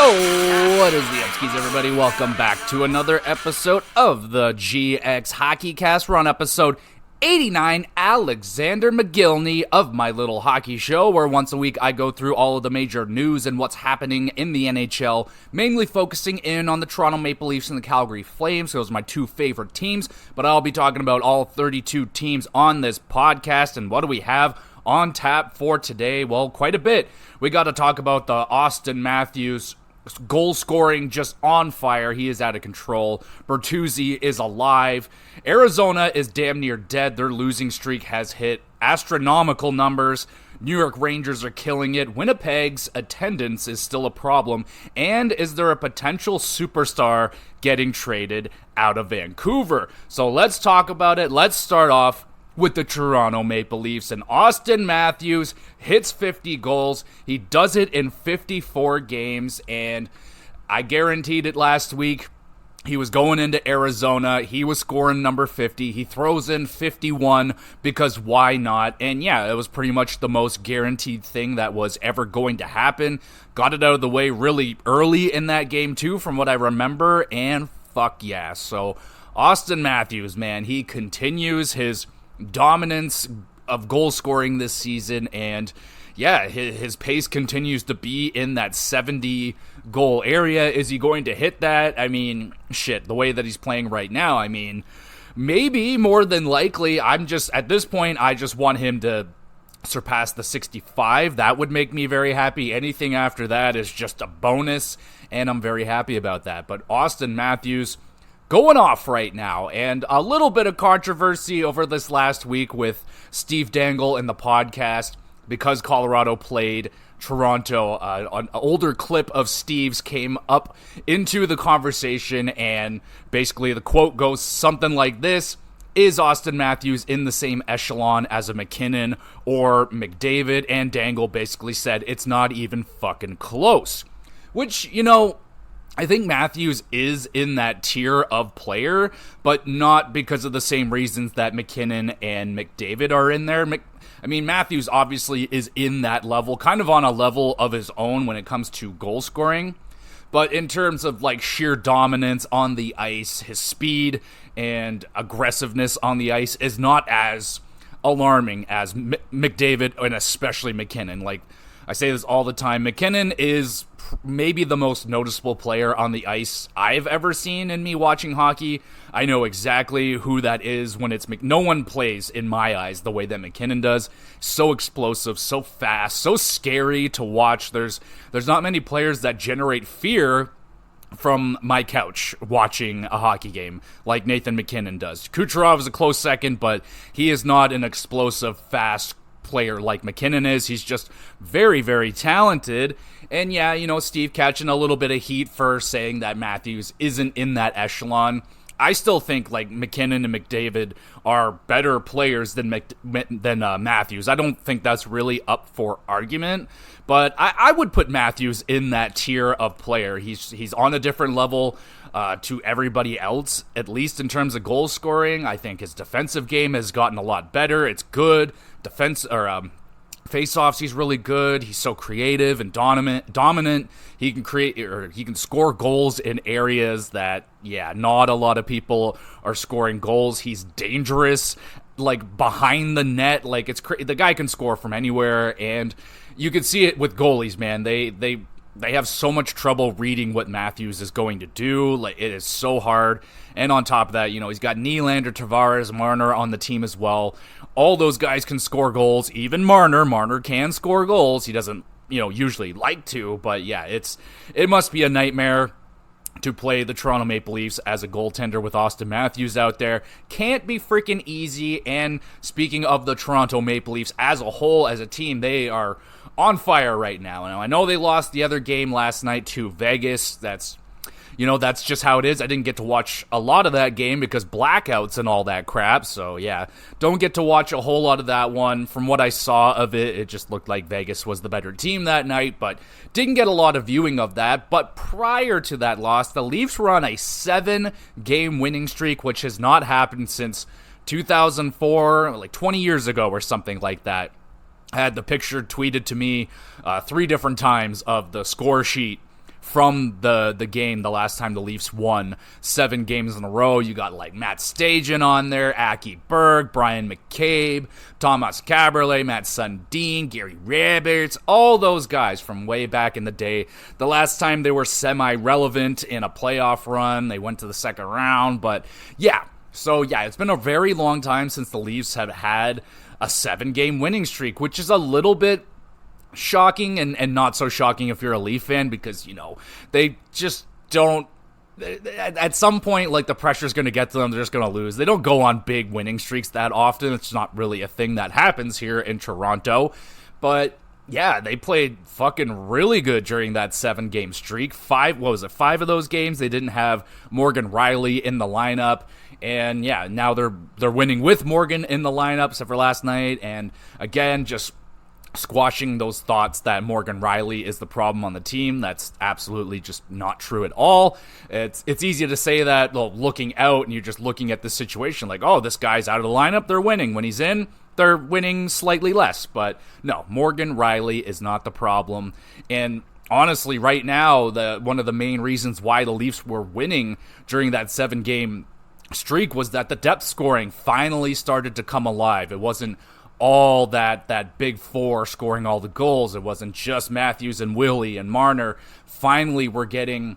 Oh, what is the Upskis, everybody? Welcome back to another episode of the GXHockeyCast. We're on episode 89, Alexander McGillney of My Little Hockey Show, where once a week I go through all of the major news and what's happening in the NHL, mainly focusing in on the Toronto Maple Leafs and the Calgary Flames. Those are my two favorite teams, but I'll be talking about all 32 teams on this podcast. And what do we have on tap for today? Well, quite a bit. We got to talk about the Auston Matthews goal scoring just on fire. He is out of control. Bertuzzi is alive. Arizona is damn near dead. Their losing streak has hit astronomical numbers. New York Rangers are killing it. Winnipeg's attendance is still a problem. And is there a potential superstar getting traded out of Vancouver? So let's talk about it. Let's start off with the Toronto Maple Leafs, and Auston Matthews hits 50 goals. He does it in 54 games, and I guaranteed it last week. He was going into Arizona. He was scoring number 50. He throws in 51 because why not? And yeah, it was pretty much the most guaranteed thing that was ever going to happen. Got it out of the way really early in that game too, from what I remember, and fuck yeah. So Auston Matthews, man, he continues his dominance of goal scoring this season, and yeah, his pace continues to be in that 70 goal area. Is he going to hit that? I mean, shit, the way that he's playing right now, I mean, maybe, more than likely. At this point, I just want him to surpass the 65. That would make me very happy. Anything after that is just a bonus, and I'm very happy about that. But Auston Matthews going off right now, and a little bit of controversy over this last week with Steve Dangle in the podcast because Colorado played Toronto. An older clip of Steve's came up into the conversation, and basically the quote goes something like this: is Auston Matthews in the same echelon as a McKinnon or McDavid? And Dangle basically said it's not even fucking close, which, you know, I think Matthews is in that tier of player, but not because of the same reasons that McKinnon and McDavid are in there. Matthews obviously is in that level, kind of on a level of his own when it comes to goal scoring. But in terms of like sheer dominance on the ice, his speed and aggressiveness on the ice is not as alarming as McDavid and especially McKinnon. Like, I say this all the time, McKinnon is maybe the most noticeable player on the ice I've ever seen in me watching hockey. I know exactly who that is when it's no one plays, in my eyes, the way that McKinnon does. So explosive, so fast, so scary to watch. There's not many players that generate fear from my couch watching a hockey game like Nathan McKinnon does. Kucherov is a close second, but he is not an explosive, fast player like McKinnon is. He's just very, very talented. And yeah, you know, Steve catching a little bit of heat for saying that Matthews isn't in that echelon. I still think like McKinnon and McDavid are better players than Matthews. I don't think that's really up for argument, but I would put Matthews in that tier of player. He's on a different level to everybody else, at least in terms of goal scoring. I think his defensive game has gotten a lot better. It's good. Face-offs, he's really good. He's so creative and dominant. He can create, or he can score goals in areas that, yeah, not a lot of people are scoring goals. He's dangerous, like behind the net. Like the guy can score from anywhere, and you can see it with goalies, man. They have so much trouble reading what Matthews is going to do. Like, it is so hard. And on top of that, you know, he's got Nylander, Tavares, Marner on the team as well. All those guys can score goals. Even Marner. Marner can score goals. He doesn't, you know, usually like to, but yeah, it must be a nightmare to play the Toronto Maple Leafs as a goaltender with Auston Matthews out there. Can't be freaking easy. And speaking of the Toronto Maple Leafs as a whole, as a team, they are on fire right now. Now, I know they lost the other game last night to Vegas. That's just how it is. I didn't get to watch a lot of that game because blackouts and all that crap. So, yeah, don't get to watch a whole lot of that one. From what I saw of it, it just looked like Vegas was the better team that night, but didn't get a lot of viewing of that. But prior to that loss, the Leafs were on a 7-game winning streak, which has not happened since 2004, like 20 years ago or something like that. I had the picture tweeted to me 3 different times of the score sheet from the game the last time the Leafs won 7 games in a row. You got like Matt Stajan on there, Aki Berg, Brian McCabe, Thomas Caberlet, Matt Sundin, Gary Roberts, all those guys from way back in the day. The last time they were semi-relevant in a playoff run, they went to the second round, but yeah. So yeah, it's been a very long time since the Leafs have had a 7-game winning streak, which is a little bit shocking and not so shocking if you're a Leaf fan, because, you know, they just don't, at some point, like, the pressure's going to get to them, they're just going to lose. They don't go on big winning streaks that often. It's not really a thing that happens here in Toronto, but yeah, they played fucking really good during that 7-game streak. 5 of those games they didn't have Morgan Riley in the lineup, and yeah, now they're winning with Morgan in the lineup, except for last night, and again, just squashing those thoughts that Morgan Riley is the problem on the team. That's absolutely just not true at all. It's easy to say that, well, looking out, and you're just looking at the situation like, oh, this guy's out of the lineup, they're winning. When he's in, they're winning slightly less. But no, Morgan Riley is not the problem. And honestly, right now, one of the main reasons why the Leafs were winning during that 7-game streak was that the depth scoring finally started to come alive. It wasn't all that big four scoring all the goals. It wasn't just Matthews and Willie and Marner. Finally, we're getting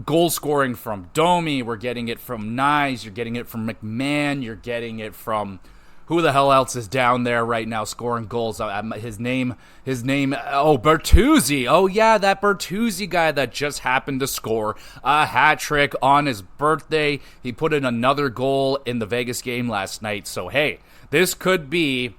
goal scoring from Domi. We're getting it from Nyes. You're getting it from McMahon. You're getting it from who the hell else is down there right now scoring goals? His name. Oh, Bertuzzi. Oh yeah, that Bertuzzi guy that just happened to score a hat trick on his birthday. He put in another goal in the Vegas game last night. So hey, this could be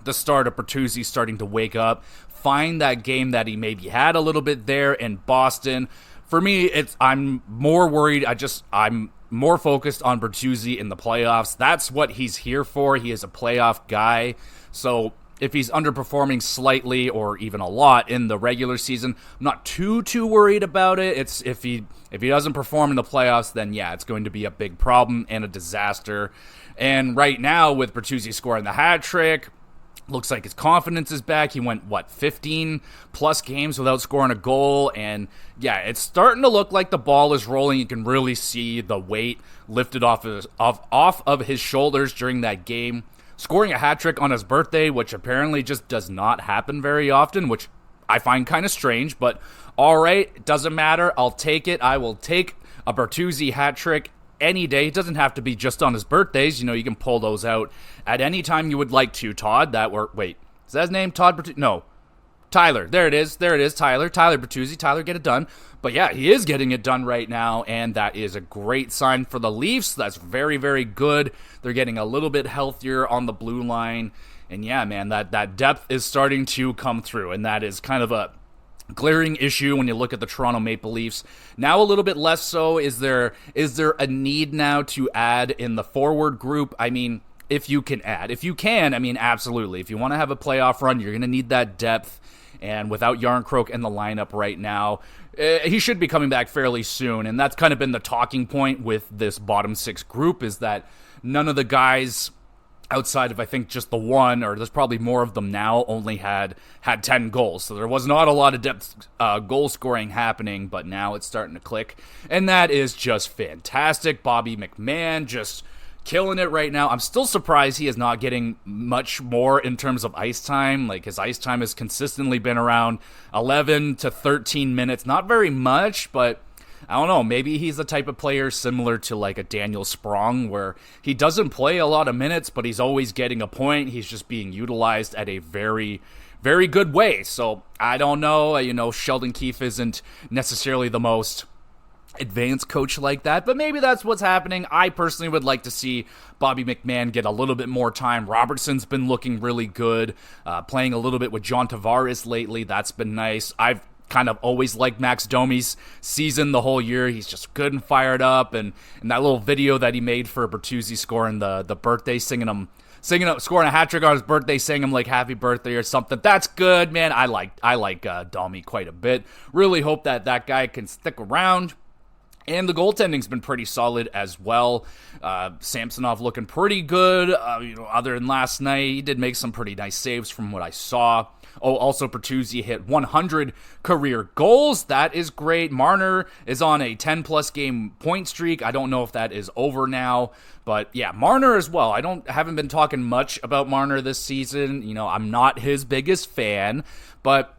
the start of Bertuzzi starting to wake up, find that game that he maybe had a little bit there in Boston. For me, I'm more worried. I'm more focused on Bertuzzi in the playoffs. That's what he's here for. He is a playoff guy. So if he's underperforming slightly or even a lot in the regular season, I'm not too worried about it. It's if he doesn't perform in the playoffs, then yeah, it's going to be a big problem and a disaster. And right now, with Bertuzzi scoring the hat trick, looks like his confidence is back. He went, 15 plus games without scoring a goal. And yeah, it's starting to look like the ball is rolling. You can really see the weight lifted off of his shoulders during that game. Scoring a hat trick on his birthday, which apparently just does not happen very often, which I find kind of strange. But all right, it doesn't matter. I'll take it. I will take a Bertuzzi hat trick any day. It doesn't have to be just on his birthdays. You know, you can pull those out at any time you would like to, Todd. Wait, is that his name? Todd Bertuzzi? No. Tyler. There it is. Tyler Bertuzzi. Tyler, get it done. But yeah, he is getting it done right now, and that is a great sign for the Leafs. That's very, very good. They're getting a little bit healthier on the blue line. And yeah, man, that depth is starting to come through, and that is kind of a glaring issue when you look at the Toronto Maple Leafs. Now a little bit less so. Is there a need now to add in the forward group? I mean, if you can add. If you can, I mean, absolutely. If you want to have a playoff run, you're going to need that depth. And without Yarncroke in the lineup right now, he should be coming back fairly soon. And that's kind of been the talking point with this bottom 6 group, is that none of the guys outside of, I think, just the one, or there's probably more of them now, only had 10 goals. So there was not a lot of depth goal scoring happening, but now it's starting to click. And that is just fantastic. Bobby McMahon just killing it right now. I'm still surprised he is not getting much more in terms of ice time. Like, his ice time has consistently been around 11 to 13 minutes. Not very much, but I don't know, maybe he's the type of player similar to like a Daniel Sprong, where he doesn't play a lot of minutes, but he's always getting a point. He's just being utilized at a very, very good way. So I don't know, Sheldon Keefe isn't necessarily the most advanced coach like that, but maybe that's what's happening. I personally would like to see Bobby McMahon get a little bit more time. Robertson's been looking really good, playing a little bit with John Tavares lately. That's been nice. I've kind of always liked Max Domi's season the whole year. He's just good and fired up, and that little video that he made for Bertuzzi scoring the birthday, scoring a hat trick on his birthday, saying him like happy birthday or something. That's good, man. I like Domi quite a bit. Really hope that guy can stick around. And the goaltending's been pretty solid as well. Samsonov looking pretty good. Other than last night, he did make some pretty nice saves from what I saw. Oh, also Bertuzzi hit 100 career goals. That is great. Marner is on a 10-plus game point streak. I don't know if that is over now. But yeah, Marner as well. Haven't been talking much about Marner this season. I'm not his biggest fan, but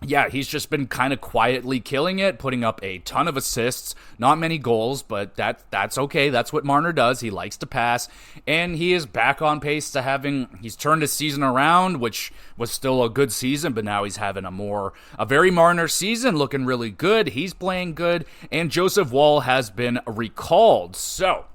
yeah, he's just been kind of quietly killing it, putting up a ton of assists, not many goals, but that's okay. That's what Marner does. He likes to pass, and he is back on pace to he's turned his season around, which was still a good season, but now he's having a very Marner season, looking really good. He's playing good, and Joseph Woll has been recalled. So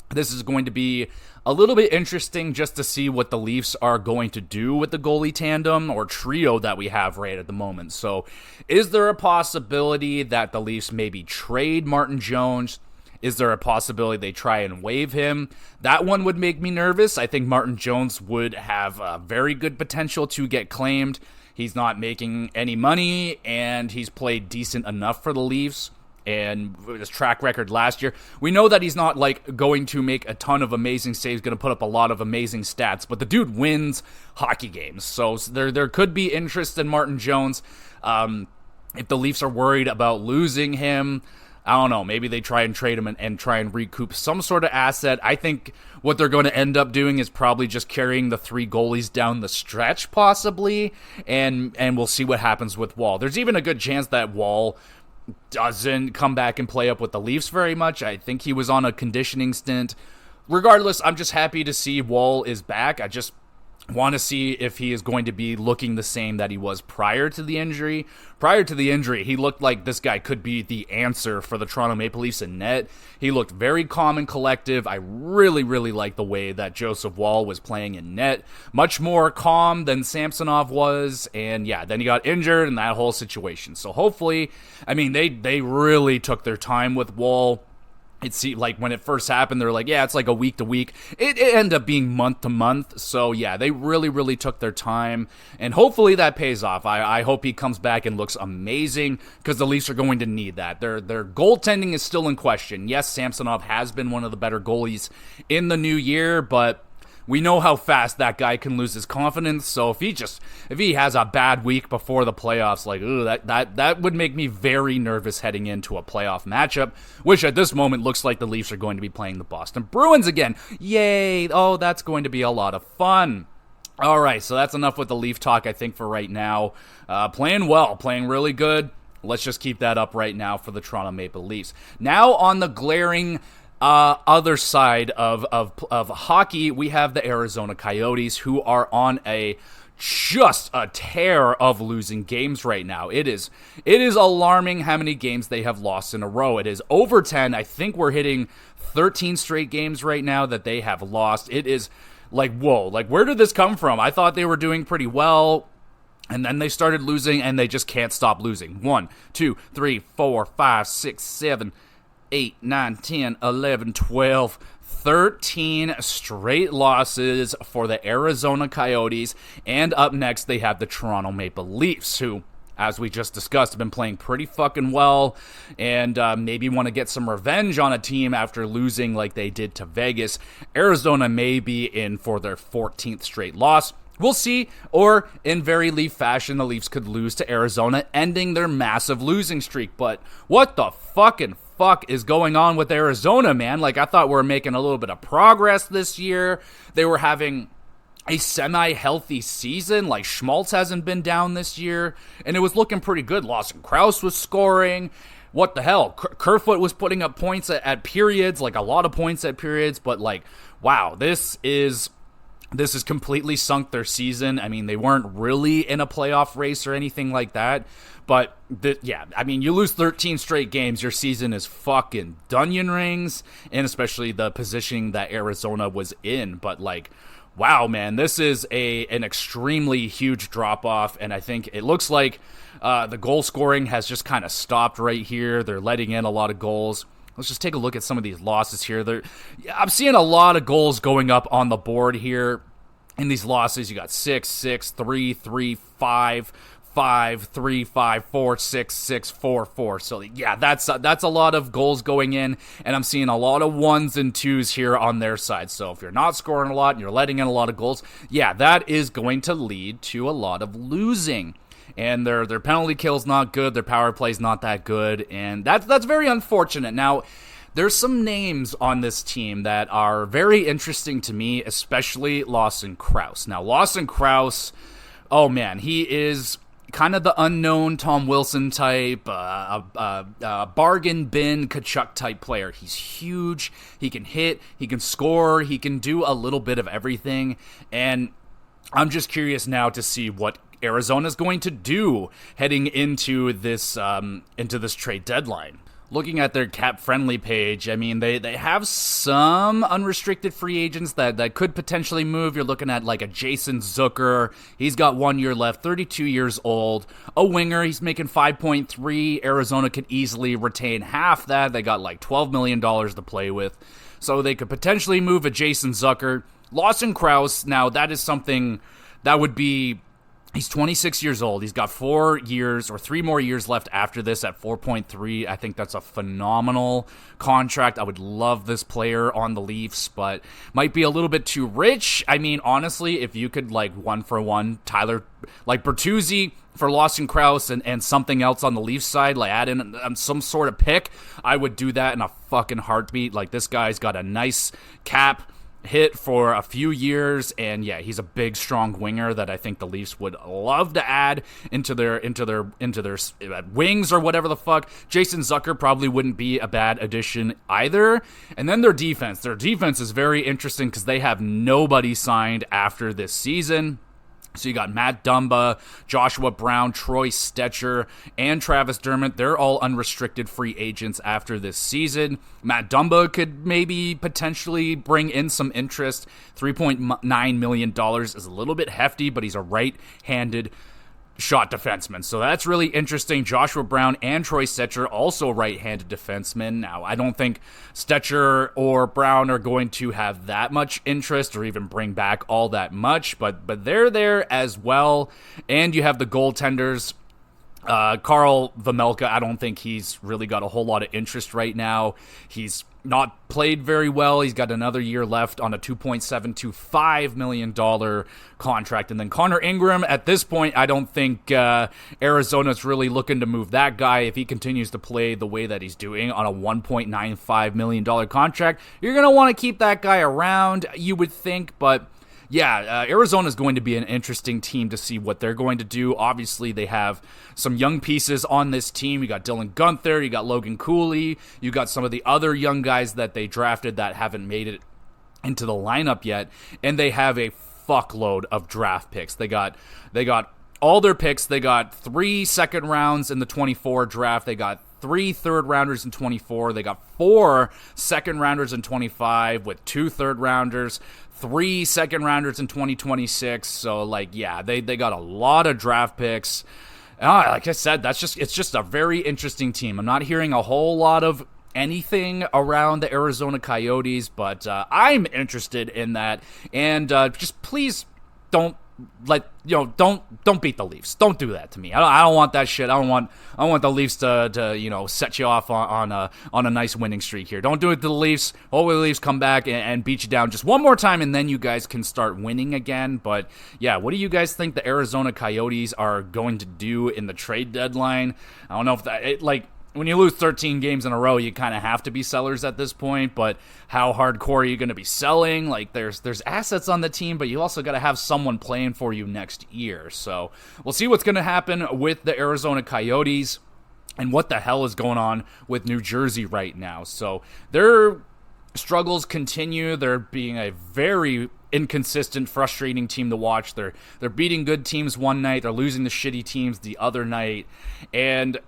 this is going to be a little bit interesting just to see what the Leafs are going to do with the goalie tandem or trio that we have right at the moment. So is there a possibility that the Leafs maybe trade Martin Jones? Is there a possibility they try and waive him? That one would make me nervous. I think Martin Jones would have very good potential to get claimed. He's not making any money, and he's played decent enough for the Leafs. And his track record last year, we know that he's not going to make a ton of amazing saves, going to put up a lot of amazing stats, but the dude wins hockey games. So there could be interest in Martin Jones. If the Leafs are worried about losing him, I don't know, maybe they try and trade him and try and recoup some sort of asset. I think what they're going to end up doing is probably just carrying the three goalies down the stretch, possibly, and we'll see what happens with Woll. There's even a good chance that Woll doesn't come back and play up with the Leafs very much. I think he was on a conditioning stint. Regardless, I'm just happy to see Woll is back. I just want to see if he is going to be looking the same that he was prior to the injury. Prior to the injury, he looked like this guy could be the answer for the Toronto Maple Leafs in net. He looked very calm and collective. I really, really like the way that Joseph Woll was playing in net. Much more calm than Samsonov was. And yeah, then he got injured and that whole situation. So hopefully, they really took their time with Woll. It seemed like when it first happened, they're like, yeah, it's like a week to week. It ended up being month to month. So yeah, they really, really took their time. And hopefully that pays off. I hope he comes back and looks amazing because the Leafs are going to need that. Their goaltending is still in question. Yes, Samsonov has been one of the better goalies in the new year, but we know how fast that guy can lose his confidence. So if he has a bad week before the playoffs, that would make me very nervous heading into a playoff matchup, which at this moment looks like the Leafs are going to be playing the Boston Bruins again. Yay! Oh, that's going to be a lot of fun. All right, so that's enough with the Leaf talk, I think, for right now. Playing well, playing really good. Let's just keep that up right now for the Toronto Maple Leafs. Now on the glaring other side of hockey, we have the Arizona Coyotes, who are on just a tear of losing games right now. It is alarming how many games they have lost in a row. It is over 10. I think we're hitting 13 straight games right now that they have lost. It is whoa, where did this come from? I thought they were doing pretty well. And then they started losing, and they just can't stop losing. 1, 2, 3, 4, 5, 6, 7, 8, 9, 10, 11, 12, 13 straight losses for the Arizona Coyotes. And up next, they have the Toronto Maple Leafs, who, as we just discussed, have been playing pretty fucking well and maybe want to get some revenge on a team after losing like they did to Vegas. Arizona may be in for their 14th straight loss. We'll see, or in very Leaf fashion, the Leafs could lose to Arizona, ending their massive losing streak. But what the fuck is going on with Arizona, man? I thought we were making a little bit of progress this year. They were having a semi-healthy season. Schmaltz hasn't been down this year, and it was looking pretty good. Lawson Krause was scoring. What the hell? Kerfoot was putting up points at periods, a lot of points at periods, but wow, this has completely sunk their season. They weren't really in a playoff race or anything like that. But, you lose 13 straight games, your season is fucking Dunyan rings, and especially the positioning that Arizona was in. But, wow, man, this is an extremely huge drop-off, and I think it looks like the goal scoring has just kind of stopped right here. They're letting in a lot of goals. Let's just take a look at some of these losses here. I'm seeing a lot of goals going up on the board here in these losses. You got 6, 6, 3, 3, 5, 5-3-5-4-6-6-4-4. So yeah, that's a lot of goals going in, and I'm seeing a lot of 1s and 2s here on their side. So if you're not scoring a lot and you're letting in a lot of goals, yeah, that is going to lead to a lot of losing. And their penalty kill's not good, their power play's not that good, and that's very unfortunate. Now, there's some names on this team that are very interesting to me, especially Lawson Crouse. Now, Lawson Crouse, oh man, he is kind of the unknown Tom Wilson type, bargain bin Kachuk type player. He's huge, he can hit, he can score, he can do a little bit of everything, and I'm just curious now to see what Arizona's going to do heading into this trade deadline. Looking at their cap-friendly page, I mean, they have some unrestricted free agents that could potentially move. You're looking at like a Jason Zucker. He's got 1 year left, 32 years old. A winger, he's making $5.3. Arizona could easily retain half that. They got like $12 million to play with. So they could potentially move a Jason Zucker. Lawson Crouse, now that is something that would be... He's 26 years old. He's got 4 years or 3 more years left after this at 4.3. I think that's a phenomenal contract. I would love this player on the Leafs, but might be a little bit too rich. I mean, honestly, if you could like 1-for-1 Tyler, like Bertuzzi for Lawson Crouse and something else on the Leafs side, like add in some sort of pick, I would do that in a fucking heartbeat. Like this guy's got a nice cap hit for a few years, and yeah, he's a big, strong winger that I think the Leafs would love to add into their wings or whatever the fuck. Jason Zucker probably wouldn't be a bad addition either. And then their defense is very interesting because they have nobody signed after this season. So you got Matt Dumba, Joshua Brown, Troy Stetcher, and Travis Dermott. They're all unrestricted free agents after this season. Matt Dumba could maybe potentially bring in some interest. $3.9 million is a little bit hefty, but he's a right-handed shot defenseman. So that's really interesting. Joshua Brown and Troy Stetcher, also right-handed defensemen. Now, I don't think Stetcher or Brown are going to have that much interest or even bring back all that much, but they're there as well. And you have the goaltenders. Carl Vejmelka, I don't think he's really got a whole lot of interest right now. He's not played very well. He's got another year left on a $2.725 million contract. And then Connor Ingram, at this point, I don't think Arizona's really looking to move that guy. If he continues to play the way that he's doing on a $1.95 million contract, you're going to want to keep that guy around, you would think, but... yeah, Arizona is going to be an interesting team to see what they're going to do. Obviously, they have some young pieces on this team. You got Dylan Guenther, you got Logan Cooley, you got some of the other young guys that they drafted that haven't made it into the lineup yet, and they have a fuckload of draft picks. They got all their picks. They got 3 second rounds in the 24 draft. They got 3 third rounders in 24. They got 4 second rounders in 25 with 2 third rounders. 3 second rounders in 2026. So like, yeah, they got a lot of draft picks. Like I said, it's just a very interesting team. I'm not hearing a whole lot of anything around the Arizona Coyotes, but I'm interested in that. And just please don't don't beat the Leafs. Don't do that to me. I don't want that shit. I want the Leafs to set you off on a nice winning streak here. Don't do it to the Leafs. Hopefully the Leafs come back and beat you down just one more time, and then you guys can start winning again. But yeah, what do you guys think the Arizona Coyotes are going to do in the trade deadline? I don't know if when you lose 13 games in a row, you kind of have to be sellers at this point, but how hardcore are you going to be selling? Like, there's assets on the team, but you also got to have someone playing for you next year. So we'll see what's going to happen with the Arizona Coyotes and what the hell is going on with New Jersey right now. So their struggles continue. They're being a very inconsistent, frustrating team to watch. They're beating good teams one night. They're losing the shitty teams the other night. And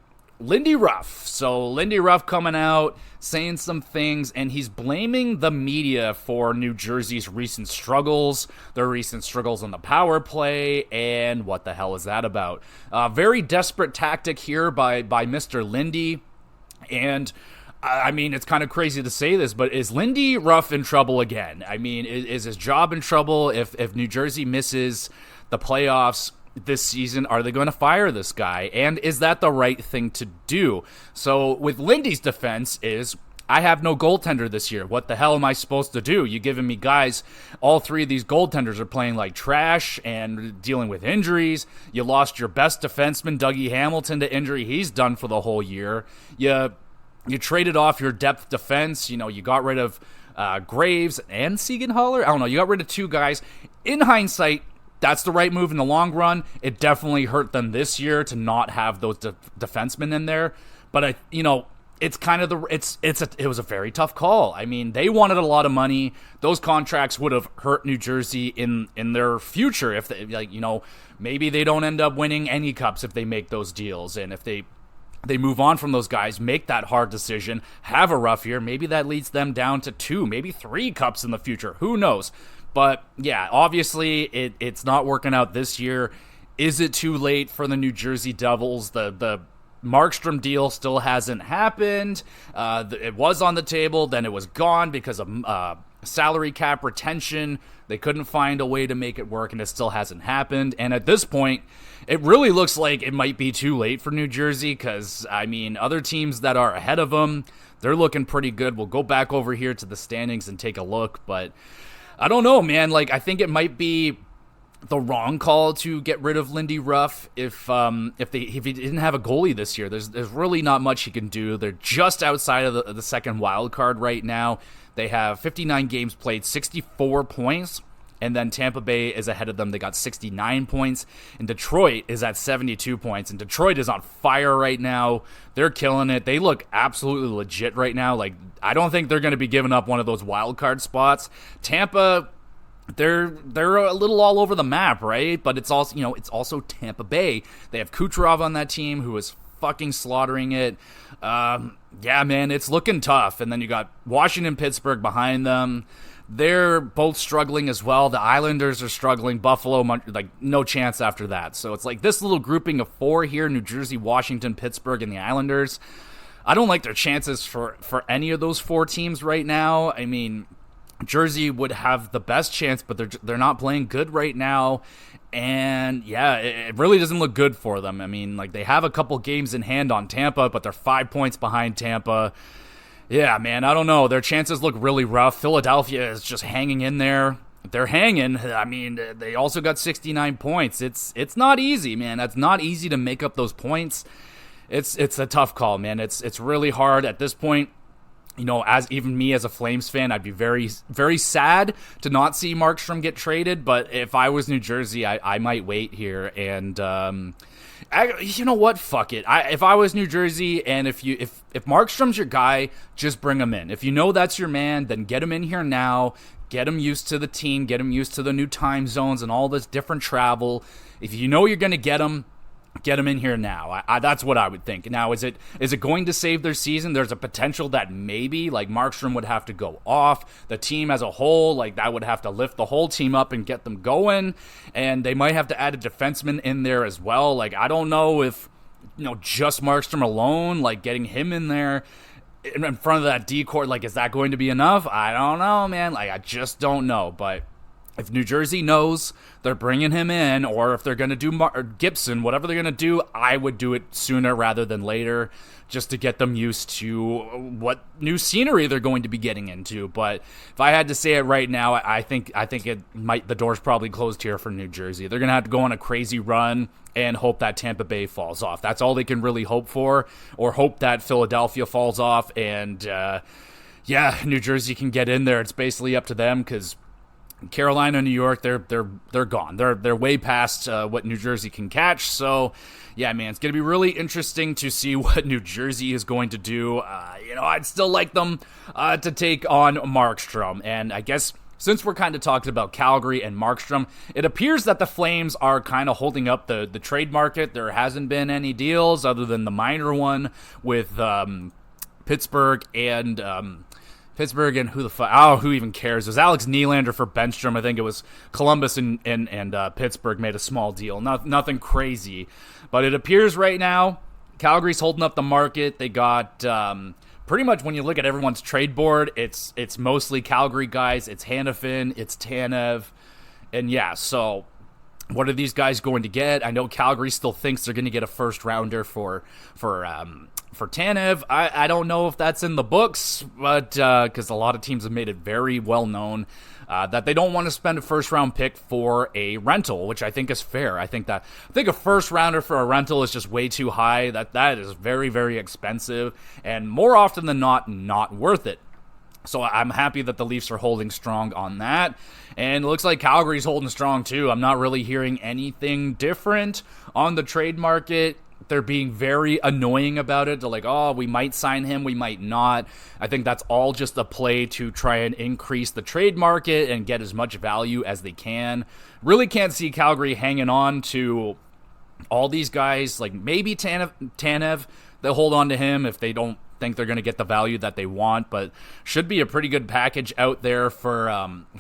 Lindy Ruff. So Lindy Ruff coming out, saying some things, and he's blaming the media for New Jersey's recent struggles, their recent struggles on the power play, and what the hell is that about? Very desperate tactic here by Mr. Lindy, and I mean, it's kind of crazy to say this, but is Lindy Ruff in trouble again? I mean, is his job in trouble if New Jersey misses the playoffs? this season, are they going to fire this guy? And is that the right thing to do? So with Lindy's defense is, I have no goaltender this year. What the hell am I supposed to do? You giving me guys, all three of these goaltenders are playing like trash and dealing with injuries. You lost your best defenseman, Dougie Hamilton, to injury. He's done for the whole year. You traded off your depth defense. You got rid of Graves and Siegenthaler. I don't know. You got rid of two guys. In hindsight, that's the right move in the long run. It definitely hurt them this year to not have those defensemen in there. But it's kind of it was a very tough call. I mean, they wanted a lot of money. Those contracts would have hurt New Jersey in their future if they, maybe they don't end up winning any cups if they make those deals, and if they move on from those guys, make that hard decision, have a rough year, maybe that leads them down to 2, maybe 3 cups in the future. Who knows? But yeah, obviously it's not working out this year. Is it too late for the New Jersey Devils? The Markstrom deal still hasn't happened. It was on the table, then it was gone because of salary cap retention. They couldn't find a way to make it work, and it still hasn't happened. And at this point, it really looks like it might be too late for New Jersey because, other teams that are ahead of them, they're looking pretty good. We'll go back over here to the standings and take a look, but I don't know, man. I think it might be the wrong call to get rid of Lindy Ruff if he didn't have a goalie this year. There's really not much he can do. They're just outside of the second wild card right now. They have 59 games played, 64 points, and then Tampa Bay is ahead of them. They got 69 points, and Detroit is at 72 points, and Detroit is on fire right now. They're killing it. They look absolutely legit right now. I don't think they're going to be giving up one of those wild card spots. Tampa, they're a little all over the map, right? But it's also Tampa Bay. They have Kucherov on that team who is fucking slaughtering it. Yeah, man, it's looking tough. And then you got Washington, Pittsburgh behind them. They're both struggling as well. The Islanders are struggling. Buffalo, no chance after that. So it's this little grouping of 4 here: New Jersey, Washington, Pittsburgh, and the Islanders. I don't like their chances for any of those 4 teams right now. I mean, Jersey would have the best chance, but they're not playing good right now. And yeah, it really doesn't look good for them. I mean, they have a couple games in hand on Tampa, but they're 5 points behind Tampa. Yeah, man, I don't know. Their chances look really rough. Philadelphia is just hanging in there. They're hanging. I mean, they also got 69 points. It's not easy, man. It's not easy to make up those points. It's a tough call, man. It's really hard at this point. As even me as a Flames fan, I'd be very, very sad to not see Markstrom get traded. But if I was New Jersey, I might wait here. And you know what? Fuck it. If I was New Jersey, and if Markstrom's your guy, just bring him in. If you know that's your man, then get him in here now. Get him used to the team. Get him used to the new time zones and all this different travel. If you know you're going to get him in here now. That's what I would think. Now, is it going to save their season? There's a potential that maybe, Markstrom would have to go off. The team as a whole, that would have to lift the whole team up and get them going. And they might have to add a defenseman in there as well. I don't know if, just Markstrom alone, getting him in there in front of that D-court, is that going to be enough? I don't know, man. I just don't know. But if New Jersey knows they're bringing him in, or if they're going to do Gibson, whatever they're going to do, I would do it sooner rather than later, just to get them used to what new scenery they're going to be getting into. But if I had to say it right now, I think the door's probably closed here for New Jersey. They're going to have to go on a crazy run and hope that Tampa Bay falls off. That's all they can really hope for, or hope that Philadelphia falls off. And New Jersey can get in there. It's basically up to them, because Carolina, New York, they're gone. They're way past what New Jersey can catch. So, yeah, man, it's going to be really interesting to see what New Jersey is going to do. I'd still like them to take on Markstrom. And I guess since we're kind of talking about Calgary and Markstrom, it appears that the Flames are kind of holding up the trade market. There hasn't been any deals other than the minor one with Pittsburgh and who the fuck? Oh, who even cares? It was Alex Nylander for Benstrom. I think it was Columbus and Pittsburgh made a small deal. Nothing crazy. But it appears right now Calgary's holding up the market. They got pretty much, when you look at everyone's trade board, it's mostly Calgary guys. It's Hanifin, it's Tanev. And yeah, so What are these guys going to get? I know Calgary still thinks they're going to get a first rounder for Tanev. I don't know if that's in the books, but because a lot of teams have made it very well known that they don't want to spend a first round pick for a rental, which I think is fair. I think a first rounder for a rental is just way too high. That is very, very expensive, and more often than not worth it. So I'm happy that the Leafs are holding strong on that. And it looks like Calgary's holding strong too. I'm not really hearing anything different on the trade market. They're being very annoying about it. They're like, oh, we might sign him, we might not. I think that's all just a play to try and increase the trade market and get as much value as they can. Really can't see Calgary hanging on to all these guys. Like maybe Tanev, they'll hold on to him if they don't think they're going to get the value that they want, but should be a pretty good package out there for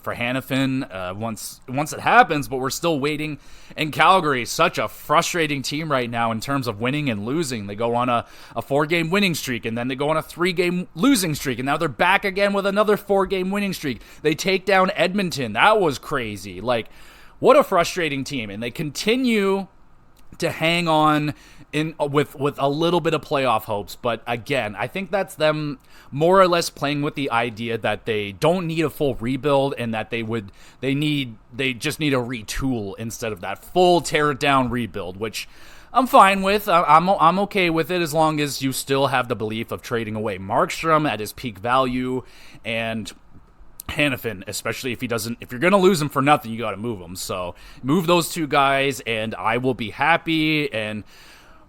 Hanifin once it happens. But we're still waiting. And Calgary is such a frustrating team right now in terms of winning and losing. They go on a 4-game winning streak, and then they go on a 3-game losing streak, and now they're back again with another 4-game winning streak. They take down Edmonton. That was crazy. Like, what a frustrating team. And they continue to hang on with a little bit of playoff hopes, but again, I think that's them more or less playing with the idea that they don't need a full rebuild and that they just need a retool instead of that full tear it down rebuild, which I'm fine with. I'm okay with it as long as you still have the belief of trading away Markstrom at his peak value and Hanifin, especially if you're going to lose him for nothing, you got to move him. So move those two guys and I will be happy. And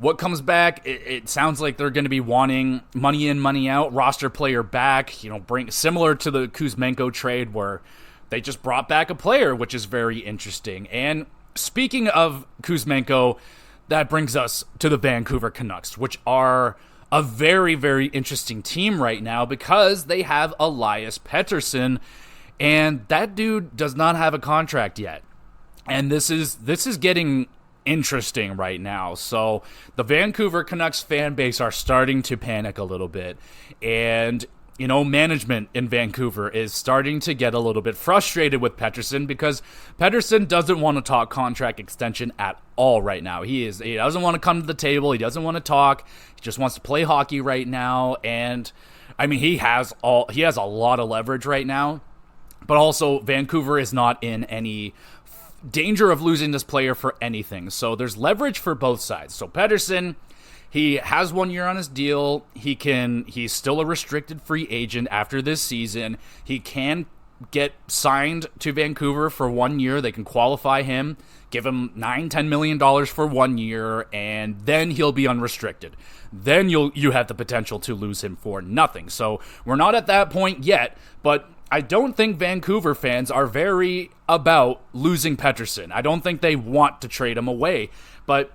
what comes back, it sounds like they're going to be wanting money in, money out, roster player back, bring similar to the Kuzmenko trade where they just brought back a player, which is very interesting. And speaking of Kuzmenko, that brings us to the Vancouver Canucks, which are a very, very interesting team right now because they have Elias Pettersson, and that dude does not have a contract yet. And this is getting interesting right now. So the Vancouver Canucks fan base are starting to panic a little bit, and management in Vancouver is starting to get a little bit frustrated with Pettersson because Pettersson doesn't want to talk contract extension at all right now. He doesn't want to come to the table. He doesn't want to talk. He just wants to play hockey right now. And I mean, he has a lot of leverage right now, but also Vancouver is not in any danger of losing this player for anything. So there's leverage for both sides. So Pettersson, he has 1 year on his deal. He's still a restricted free agent after this season. He can get signed to Vancouver for 1 year. They can qualify him, give him $9-10 million for 1 year, and then he'll be unrestricted. Then you have the potential to lose him for nothing. So we're not at that point yet, but I don't think Vancouver fans are very about losing Pettersson. I don't think they want to trade him away, but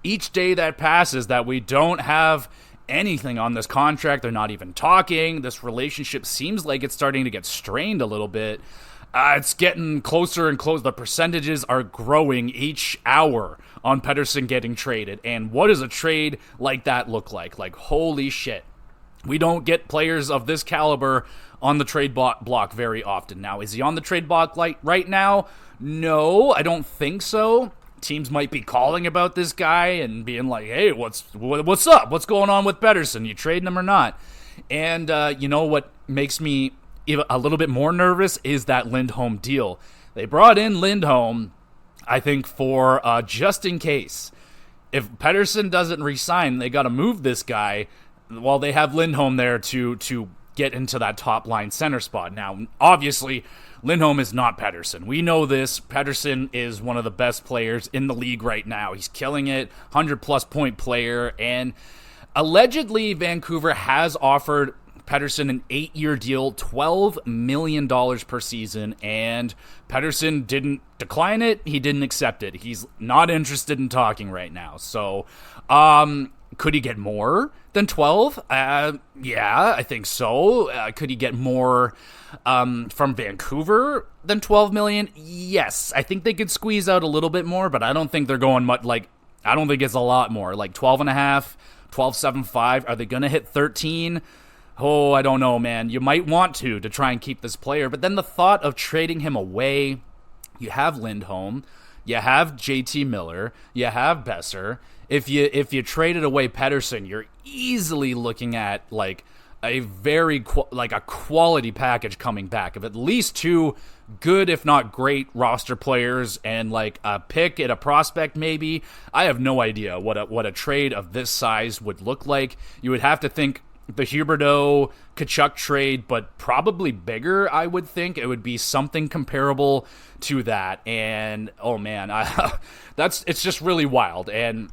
each day that passes that we don't have anything on this contract, they're not even talking, this relationship seems like it's starting to get strained a little bit. It's getting closer and closer. The percentages are growing each hour on Pettersson getting traded. And what does a trade like that look like? Like, holy shit. We don't get players of this caliber on the trade block very often. Now, is he on the trade block right now? No, I don't think so. Teams might be calling about this guy and being like, hey, what's up? What's going on with Pettersson? You trading him or not? And what makes me a little bit more nervous is that Lindholm deal. They brought in Lindholm, I think, for just in case. If Pettersson doesn't resign, they got to move this guy while they have Lindholm there to get into that top line center spot. Now, obviously, Lindholm is not Pettersson. We know this. Pettersson is one of the best players in the league right now. He's killing it, 100-plus point player, and allegedly Vancouver has offered Pettersson an 8-year deal, $12 million per season, and Pettersson didn't decline it. He didn't accept it. He's not interested in talking right now. So, could he get more than 12? Yeah, I think so. Could he get more from Vancouver than 12 million? Yes, I think they could squeeze out a little bit more, but I don't think they're going much. I don't think it's a lot more. Like 12 and a half, 12.75. Are they going to hit 13? Oh, I don't know, man. You might want to try and keep this player, but then the thought of trading him away, you have Lindholm. You have JT Miller. You have Besser. If you traded away Pettersson, you're easily looking at like a very a quality package coming back of at least 2 good, if not great, roster players and like a pick and a prospect maybe. I have no idea what a trade of this size would look like. You would have to think the Huberdeau Tkachuk trade, but probably bigger. I would think it would be something comparable to that. And oh man, it's just really wild. And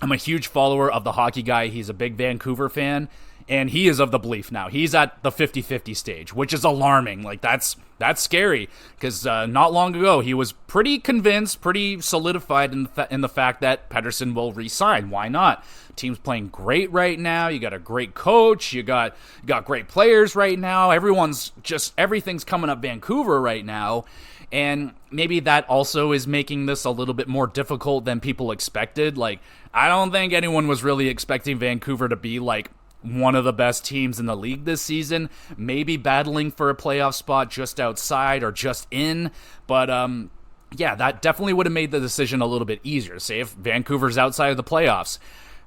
I'm a huge follower of the hockey guy. He's a big Vancouver fan, and he is of the belief now. He's at the 50-50 stage, which is alarming. Like, that's scary, because not long ago, he was pretty convinced, pretty solidified in the fact that Pettersson will re-sign. Why not? Team's playing great right now. You got a great coach. You got great players right now. Everything's coming up Vancouver right now. And maybe that also is making this a little bit more difficult than people expected. Like, I don't think anyone was really expecting Vancouver to be like one of the best teams in the league this season, maybe battling for a playoff spot just outside or just in. But yeah, that definitely would have made the decision a little bit easier. Say if Vancouver's outside of the playoffs,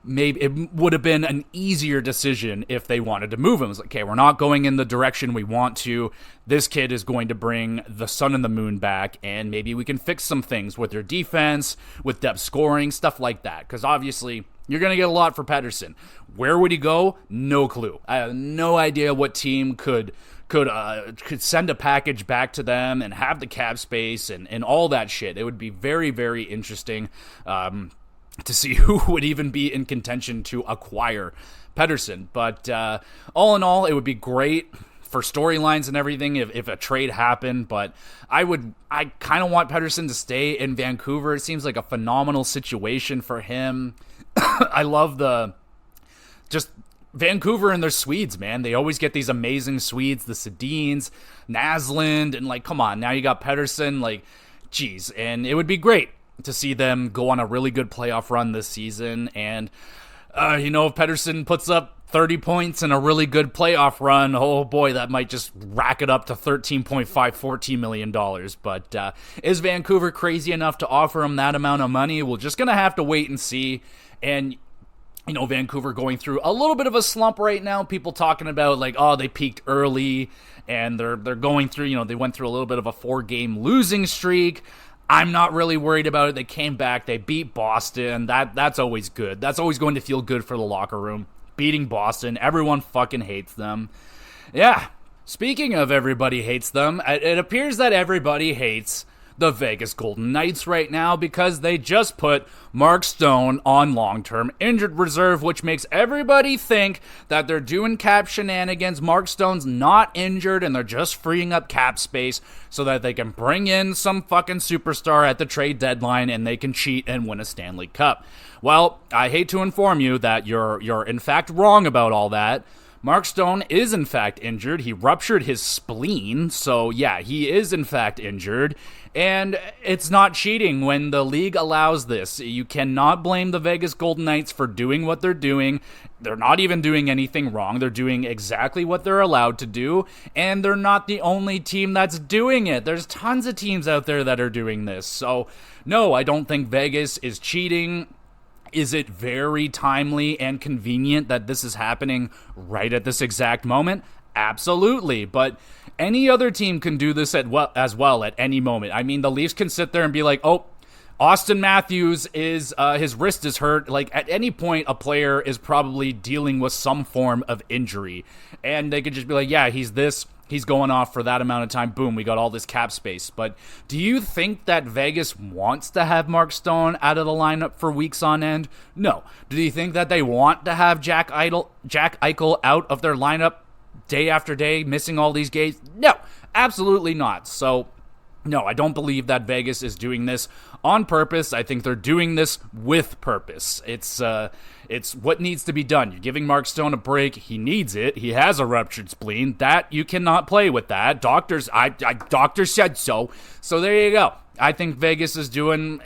maybe it would have been an easier decision if they wanted to move him. It was like, okay, we're not going in the direction we want to. This kid is going to bring the sun and the moon back, and maybe we can fix some things with their defense, with depth scoring, stuff like that. Because obviously, you're going to get a lot for Pettersson. Where would he go? No clue. I have no idea what team could send a package back to them and have the cap space and all that shit. It would be very, very interesting to see who would even be in contention to acquire Pettersson. But all in all, it would be great for storylines and everything if a trade happened. But I kind of want Pettersson to stay in Vancouver. It seems like a phenomenal situation for him. I love just Vancouver and their Swedes, man. They always get these amazing Swedes, the Sedins, Naslund, and like, come on, now you got Pettersson, like, geez. And it would be great to see them go on a really good playoff run this season. And, if Pettersson puts up 30 points in a really good playoff run, oh boy, that might just rack it up to $13.5, $14 million. But is Vancouver crazy enough to offer him that amount of money? We're just going to have to wait and see. And, Vancouver going through a little bit of a slump right now. People talking about like, oh, they peaked early and they're going through, they went through a little bit of a 4-game losing streak. I'm not really worried about it. They came back. They beat Boston. That's always good. That's always going to feel good for the locker room. Beating Boston. Everyone fucking hates them. Yeah. Speaking of everybody hates them, it appears that everybody hates the Vegas Golden Knights right now because they just put Mark Stone on long-term injured reserve, which makes everybody think that they're doing cap shenanigans. Mark Stone's not injured, and they're just freeing up cap space so that they can bring in some fucking superstar at the trade deadline and they can cheat and win a Stanley Cup. Well, I hate to inform you that you're in fact wrong about all that. Mark Stone is in fact injured. He ruptured his spleen, so yeah, he is in fact injured. And it's not cheating when the league allows this. You cannot blame the Vegas Golden Knights for doing what they're doing. They're not even doing anything wrong. They're doing exactly what they're allowed to do. And they're not the only team that's doing it. There's tons of teams out there that are doing this. So, no, I don't think Vegas is cheating. Is it very timely and convenient that this is happening right at this exact moment? Absolutely, but any other team can do this as well at any moment. I mean, the Leafs can sit there and be like, oh, Austin Matthews is his wrist is hurt. Like, at any point, a player is probably dealing with some form of injury, and they could just be like, yeah, he's going off for that amount of time. Boom, we got all this cap space. But do you think that Vegas wants to have Mark Stone out of the lineup for weeks on end? No. Do you think that they want to have Jack Eichel out of their lineup day after day, missing all these games? No, absolutely not. So, no, I don't believe that Vegas is doing this on purpose. I think they're doing this with purpose. It's what needs to be done. You're giving Mark Stone a break. He needs it. He has a ruptured spleen. That you cannot play with that. Doctors said so. So there you go. I think Vegas is doing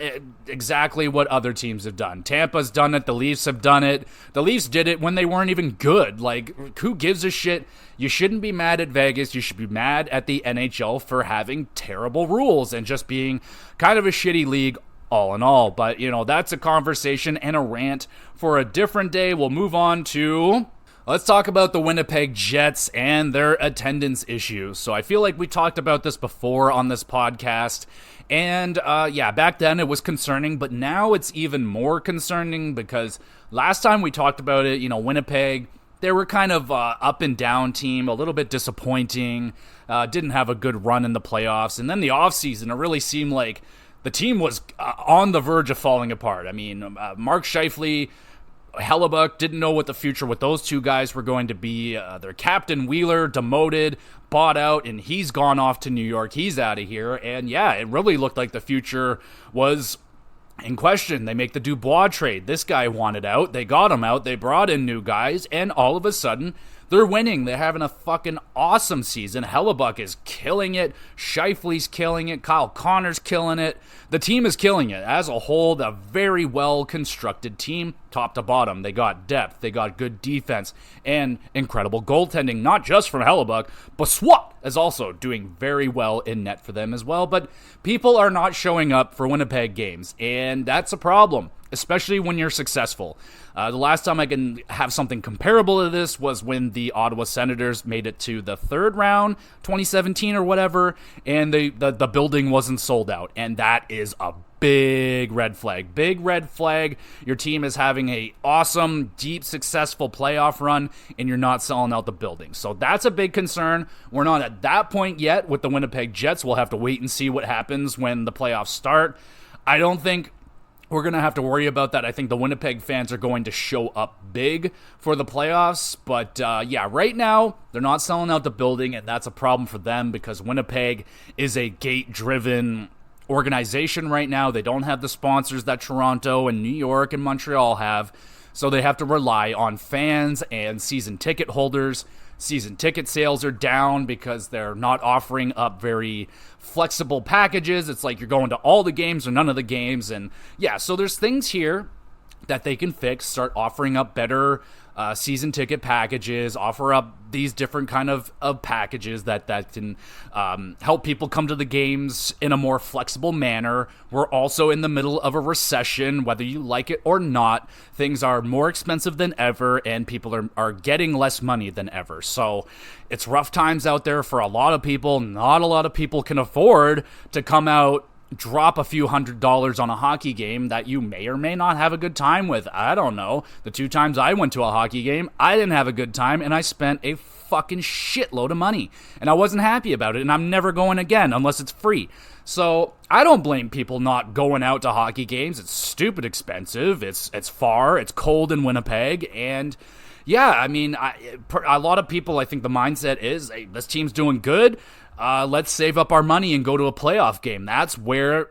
exactly what other teams have done. Tampa's done it. The Leafs have done it. The Leafs did it when they weren't even good. Like, who gives a shit? You shouldn't be mad at Vegas. You should be mad at the NHL for having terrible rules and just being kind of a shitty league all in all. But, that's a conversation and a rant for a different day. We'll move on to... Let's talk about the Winnipeg Jets and their attendance issues. So I feel like we talked about this before on this podcast. And back then it was concerning, but now it's even more concerning because last time we talked about it, Winnipeg, they were kind of up and down team, a little bit disappointing, didn't have a good run in the playoffs. And then the offseason, it really seemed like the team was on the verge of falling apart. I mean, Mark Scheifele, Hellebuck didn't know what the future with those two guys were going to be. Their captain, Wheeler, demoted, bought out, and he's gone off to New York. He's out of here. And yeah, it really looked like the future was in question. They make the Dubois trade. This guy wanted out. They got him out. They brought in new guys, and all of a sudden, they're winning. They're having a fucking awesome season. Hellebuck is killing it. Scheifele's killing it. Kyle Connor's killing it. The team is killing it. As a whole, a very well-constructed team, top to bottom. They got depth. They got good defense and incredible goaltending, not just from Hellebuck, but Swat is also doing very well in net for them as well. But people are not showing up for Winnipeg games, and that's a problem, especially when you're successful. The last time I can have something comparable to this was when the Ottawa Senators made it to the third round, 2017 or whatever, and the building wasn't sold out. And that is a big red flag. Big red flag. Your team is having a awesome, deep, successful playoff run, and you're not selling out the building. So that's a big concern. We're not at that point yet with the Winnipeg Jets. We'll have to wait and see what happens when the playoffs start. I don't think we're going to have to worry about that. I think the Winnipeg fans are going to show up big for the playoffs. But right now, they're not selling out the building, and that's a problem for them because Winnipeg is a gate-driven organization right now. They don't have the sponsors that Toronto and New York and Montreal have, so they have to rely on fans and season ticket holders. Season ticket sales are down because they're not offering up very flexible packages. It's like you're going to all the games or none of the games. And yeah, so there's things here that they can fix, start offering up better season ticket packages, offer up these different kind of packages that can help people come to the games in a more flexible manner. We're also in the middle of a recession, whether you like it or not. Things are more expensive than ever, and people are getting less money than ever. So it's rough times out there for a lot of people. Not a lot of people can afford to come out, drop a few $100s on a hockey game that you may or may not have a good time with. I don't know. The 2 times I went to a hockey game, I didn't have a good time, and I spent a fucking shitload of money. And I wasn't happy about it, and I'm never going again unless it's free. So I don't blame people not going out to hockey games. It's stupid expensive. It's far. It's cold in Winnipeg, and yeah, I mean, a lot of people, I think the mindset is, hey, this team's doing good. Let's save up our money and go to a playoff game. That's where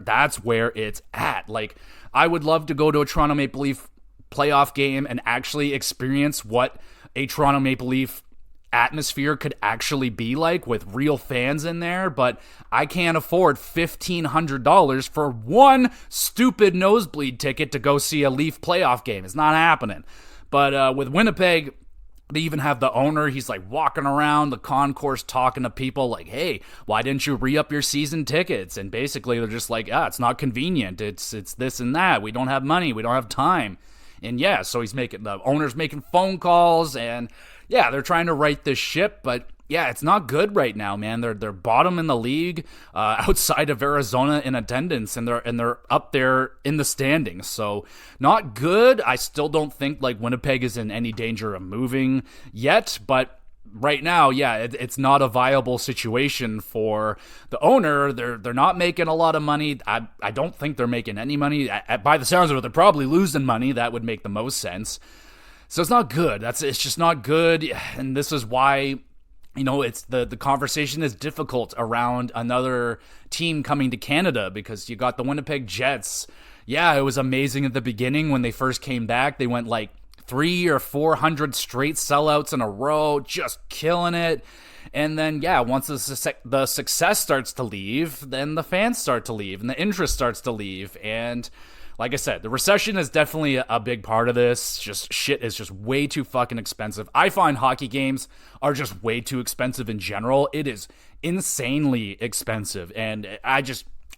it's at. Like, I would love to go to a Toronto Maple Leaf playoff game and actually experience what a Toronto Maple Leaf atmosphere could actually be like with real fans in there, but I can't afford $1,500 for one stupid nosebleed ticket to go see a Leaf playoff game. It's not happening. But with Winnipeg, they even have the owner. He's like walking around the concourse talking to people like, hey, why didn't you re-up your season tickets? And basically they're just like, it's not convenient. It's this and that. We don't have money. We don't have time. And yeah, so the owner's making phone calls, and yeah, they're trying to right this ship, but yeah, it's not good right now, man. They're bottom in the league, outside of Arizona in attendance, and they're up there in the standings. So not good. I still don't think like Winnipeg is in any danger of moving yet, but right now, yeah, it's not a viable situation for the owner. They're not making a lot of money. I don't think they're making any money. By the sounds of it, they're probably losing money. That would make the most sense. So it's not good. It's just not good, and this is why, it's the conversation is difficult around another team coming to Canada, because you got the Winnipeg Jets. Yeah, it was amazing at the beginning when they first came back. They went like 300 or 400 straight sellouts in a row, just killing it. And then, yeah, once the success starts to leave, then the fans start to leave, and the interest starts to leave. And like I said, the recession is definitely a big part of this. Just shit is just way too fucking expensive. I find hockey games are just way too expensive in general. It is insanely expensive, and I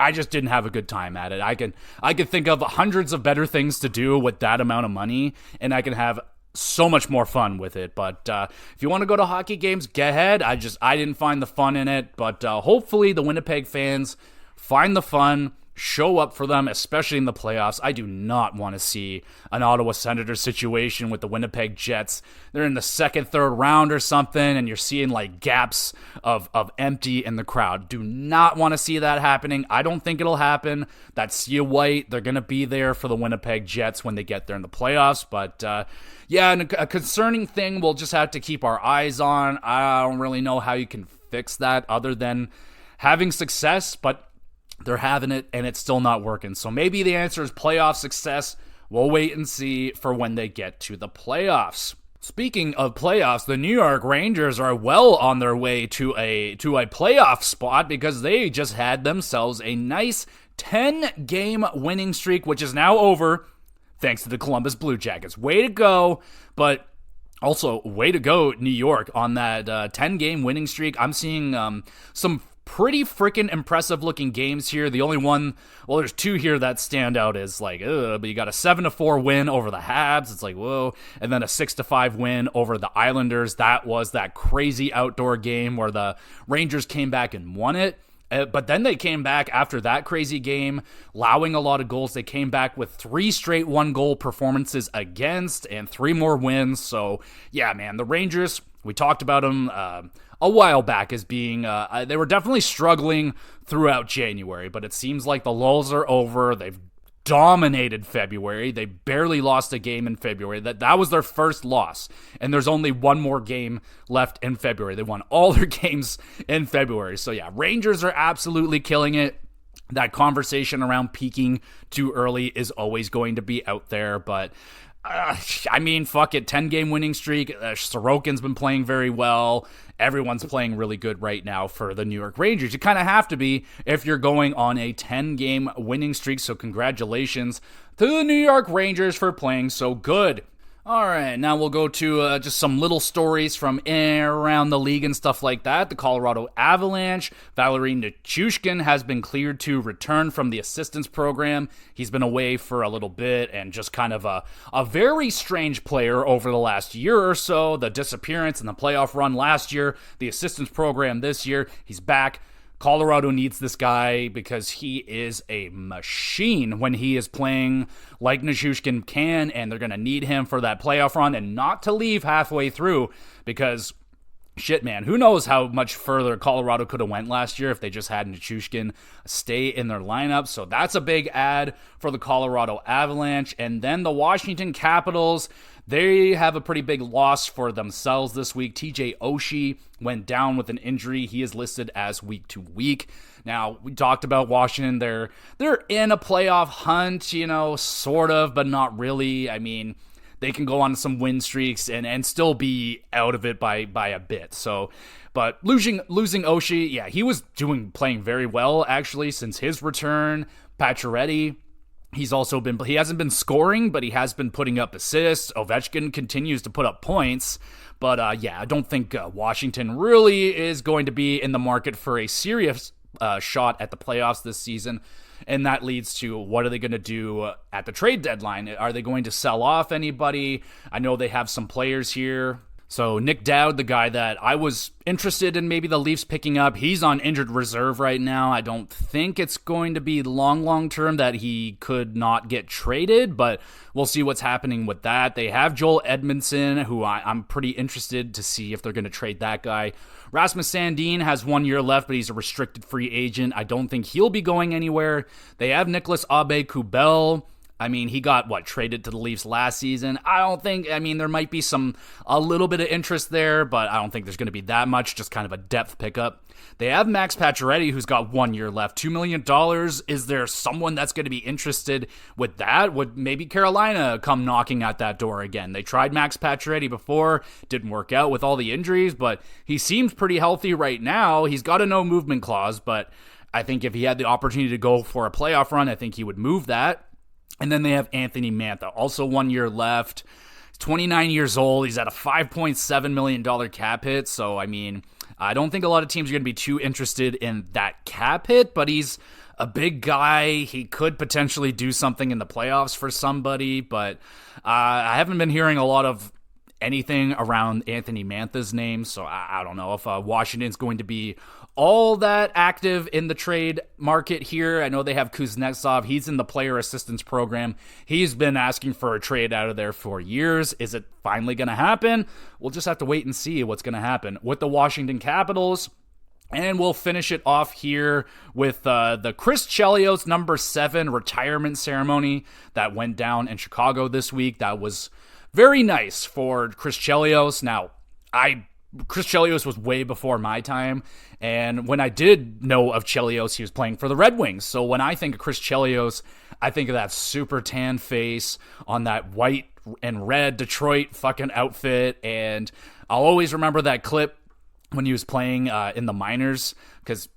I just didn't have a good time at it. I could think of hundreds of better things to do with that amount of money, and I can have so much more fun with it. But if you want to go to hockey games, go ahead. I didn't find the fun in it, but hopefully the Winnipeg fans find the fun, show up for them, especially in the playoffs. I do not want to see an Ottawa Senators situation with the Winnipeg Jets. They're in the second, third round or something, and you're seeing like gaps of empty in the crowd. Do not want to see that happening. I don't think it'll happen. That's Sea White. They're going to be there for the Winnipeg Jets when they get there in the playoffs. But yeah, and a concerning thing we'll just have to keep our eyes on. I don't really know how you can fix that other than having success, but they're having it, and it's still not working. So maybe the answer is playoff success. We'll wait and see for when they get to the playoffs. Speaking of playoffs, the New York Rangers are well on their way to a playoff spot because they just had themselves a nice 10-game winning streak, which is now over thanks to the Columbus Blue Jackets. Way to go, but also way to go, New York, on that 10-game winning streak. I'm seeing some pretty freaking impressive looking games here. The only one, well, there's two here that stand out as like, but you got a 7-4 win over the Habs. It's like, whoa. And then a 6-5 win over the Islanders. That was that crazy outdoor game where the Rangers came back and won it. But then they came back after that crazy game, allowing a lot of goals. They came back with 3 straight 1-goal performances against and 3 more wins. So, yeah, man, the Rangers, we talked about them a while back as being, they were definitely struggling throughout January, but it seems like the lulls are over. They've dominated February. They barely lost a game in February. That was their first loss, and there's only one more game left in February. They won all their games in February. So yeah, Rangers are absolutely killing it. That conversation around peaking too early is always going to be out there, but I mean, fuck it, 10-game winning streak. Sorokin's been playing very well. Everyone's playing really good right now for the New York Rangers. You kind of have to be if you're going on a 10-game winning streak, so congratulations to the New York Rangers for playing so good. All right, now we'll go to just some little stories from around the league and stuff like that. The Colorado Avalanche, Valeri Nichushkin has been cleared to return from the assistance program. He's been away for a little bit and just kind of a very strange player over the last year or so. The disappearance and the playoff run last year, the assistance program this year, he's back. Colorado needs this guy because he is a machine when he is playing like Nichushkin can, and they're going to need him for that playoff run and not to leave halfway through because, shit, man, who knows how much further Colorado could have went last year if they just had Nichushkin stay in their lineup. So that's a big add for the Colorado Avalanche. And then the Washington Capitals, they have a pretty big loss for themselves this week. TJ Oshie went down with an injury. He is listed as week to week. Now, we talked about Washington. They're in a playoff hunt, you know, sort of, but not really. I mean, they can go on some win streaks and still be out of it by a bit. So, but losing Oshie, yeah, he was playing very well actually since his return. Pacioretty, he hasn't been scoring, but he has been putting up assists. Ovechkin continues to put up points. But yeah, I don't think Washington really is going to be in the market for a serious shot at the playoffs this season. And that leads to what are they going to do at the trade deadline? Are they going to sell off anybody? I know they have some players here. So Nick Dowd, the guy that I was interested in maybe the Leafs picking up, he's on injured reserve right now. I don't think it's going to be long term that he could not get traded, but we'll see what's happening with that. They have Joel Edmondson, who I'm pretty interested to see if they're going to trade that guy. Rasmus Sandin has 1 year left, but he's a restricted free agent. I don't think he'll be going anywhere. They have Nicholas Aube-Kubel. I mean, he got, traded to the Leafs last season. There might be a little bit of interest there, but I don't think there's going to be that much, just kind of a depth pickup. They have Max Pacioretty, who's got 1 year left, $2 million. Is there someone that's going to be interested with that? Would maybe Carolina come knocking at that door again? They tried Max Pacioretty before, didn't work out with all the injuries, but he seems pretty healthy right now. He's got a no movement clause, but I think if he had the opportunity to go for a playoff run, I think he would move that. And then they have Anthony Mantha, also 1 year left. He's 29 years old. He's at a $5.7 million cap hit. So, I mean, I don't think a lot of teams are going to be too interested in that cap hit, but he's a big guy. He could potentially do something in the playoffs for somebody, but I haven't been hearing a lot of anything around Anthony Mantha's name, so I don't know if Washington's going to be all that active in the trade market here. I know they have Kuznetsov. He's in the player assistance program. He's been asking for a trade out of there for years. Is it finally going to happen? We'll just have to wait and see what's going to happen with the Washington Capitals. And we'll finish it off here with the Chris Chelios number 7 retirement ceremony that went down in Chicago this week. That was very nice for Chris Chelios. Now, Chris Chelios was way before my time, and when I did know of Chelios, he was playing for the Red Wings. So when I think of Chris Chelios, I think of that super tan face on that white and red Detroit fucking outfit, and I'll always remember that clip when he was playing in the minors, because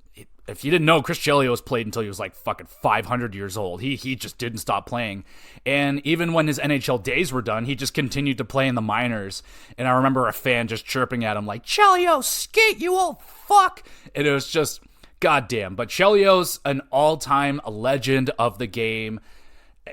if you didn't know, Chris Chelios played until he was like fucking 500 years old. He just didn't stop playing. And even when his NHL days were done, he just continued to play in the minors. And I remember a fan just chirping at him like, Chelios, skate, you old fuck. And it was just goddamn. But Chelios, an all-time legend of the game.